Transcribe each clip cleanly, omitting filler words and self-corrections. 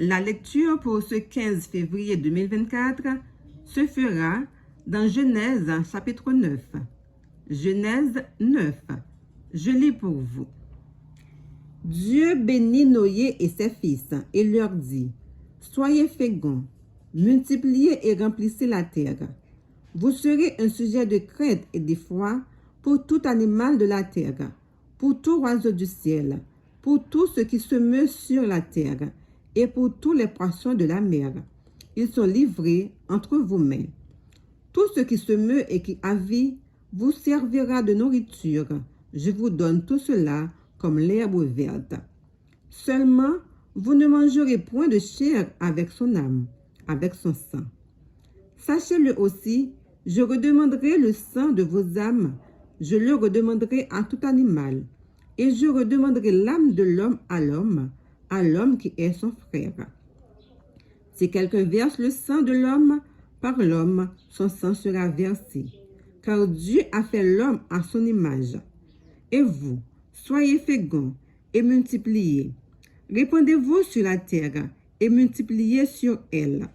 La lecture pour ce 15 février 2024 se fera dans Genèse chapitre 9. Genèse 9. Je lis pour vous. Dieu bénit Noé et ses fils et leur dit, « Soyez féconds, multipliez et remplissez la terre. Vous serez un sujet de crainte et d'effroi pour tout animal de la terre, pour tout oiseau du ciel, pour tout ce qui se meut sur la terre, et pour tous les poissons de la mer. Ils sont livrés entre vos mains. Tout ce qui se meut et qui a vie vous servira de nourriture. Je vous donne tout cela comme l'herbe verte. Seulement, vous ne mangerez point de chair avec son âme, avec son sang. Sachez-le aussi, je redemanderai le sang de vos âmes, je le redemanderai à tout animal, et je redemanderai l'âme de l'homme à l'homme qui est son frère. Si quelqu'un verse le sang de l'homme, par l'homme, son sang sera versé, car Dieu a fait l'homme à son image. Et vous, soyez féconds et multipliez. Répandez-vous sur la terre et multipliez sur elle.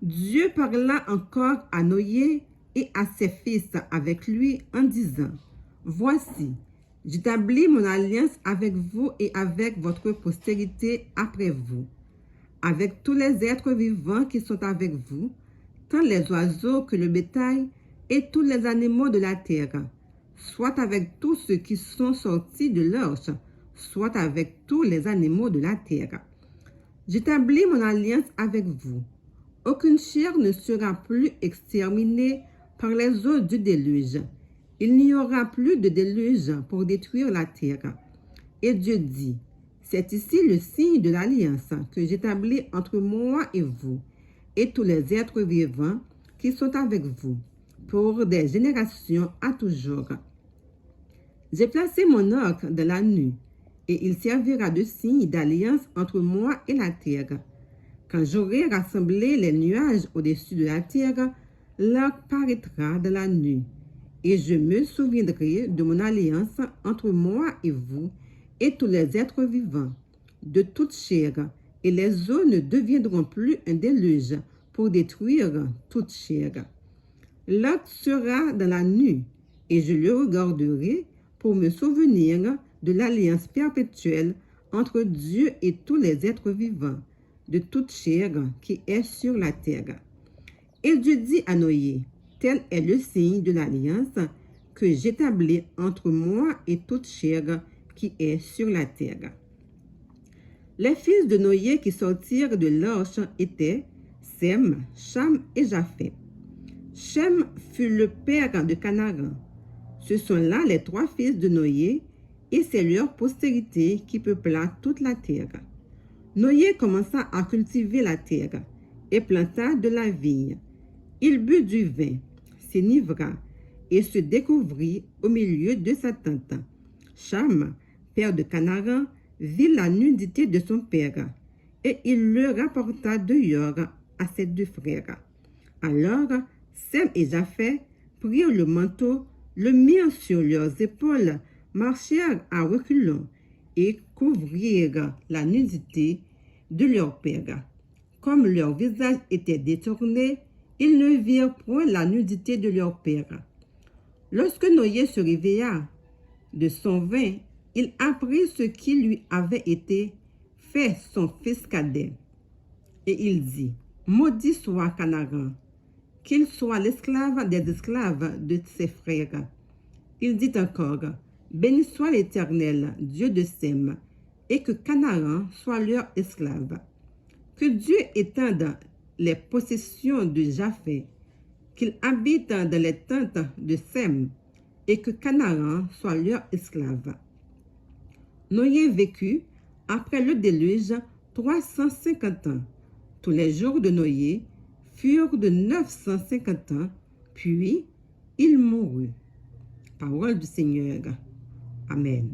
Dieu parla encore à Noé et à ses fils avec lui en disant, « Voici, j'établis mon alliance avec vous et avec votre postérité après vous, avec tous les êtres vivants qui sont avec vous, tant les oiseaux que le bétail et tous les animaux de la terre, soit avec tous ceux qui sont sortis de l'arche, soit avec tous les animaux de la terre. J'établis mon alliance avec vous. Aucune chair ne sera plus exterminée par les eaux du déluge. Il n'y aura plus de déluge pour détruire la terre. » Et Dieu dit, « C'est ici le signe de l'alliance que j'établis entre moi et vous, et tous les êtres vivants qui sont avec vous, pour des générations à toujours. J'ai placé mon arc dans la nuit, et il servira de signe d'alliance entre moi et la terre. Quand j'aurai rassemblé les nuages au-dessus de la terre, l'arc paraîtra dans la nuit, et je me souviendrai de mon alliance entre moi et vous, et tous les êtres vivants, de toute chair, et les eaux ne deviendront plus un déluge pour détruire toute chair. L'arc sera dans la nuit, et je le regarderai pour me souvenir de l'alliance perpétuelle entre Dieu et tous les êtres vivants, de toute chair qui est sur la terre. » Et Dieu dit à Noé, « Tel est le signe de l'alliance que j'établis entre moi et toute chair qui est sur la terre. » Les fils de Noé qui sortirent de l'arche étaient Sem, Cham et Japheth. Shem fut le père de Canaan. Ce sont là les trois fils de Noé, et c'est leur postérité qui peupla toute la terre. Noé commença à cultiver la terre et planta de la vigne. Il but du vin, s'enivra et se découvrit au milieu de sa tente. Cham, père de Canaan, vit la nudité de son père, et il le rapporta dehors à ses deux frères. Alors, Sem et Japheth prirent le manteau, le mirent sur leurs épaules, marchèrent à reculons et couvrirent la nudité de leur père. Comme leur visage était détourné, ils ne virent point la nudité de leur père. Lorsque Noé se réveilla de son vin, il apprit ce qui lui avait été fait son fils cadet. Et il dit, « Maudit soit Canaan, qu'il soit l'esclave des esclaves de ses frères. » Il dit encore, « Béni soit l'Éternel, Dieu de Sem, et que Canaan soit leur esclave. Que Dieu étende les possessions de Japheth, qu'il habite dans les tentes de Sem, et que Canaan soit leur esclave. » Noé vécut, après le déluge, 350 ans. Tous les jours de Noé furent de 950 ans, puis il mourut. Parole du Seigneur. Amen.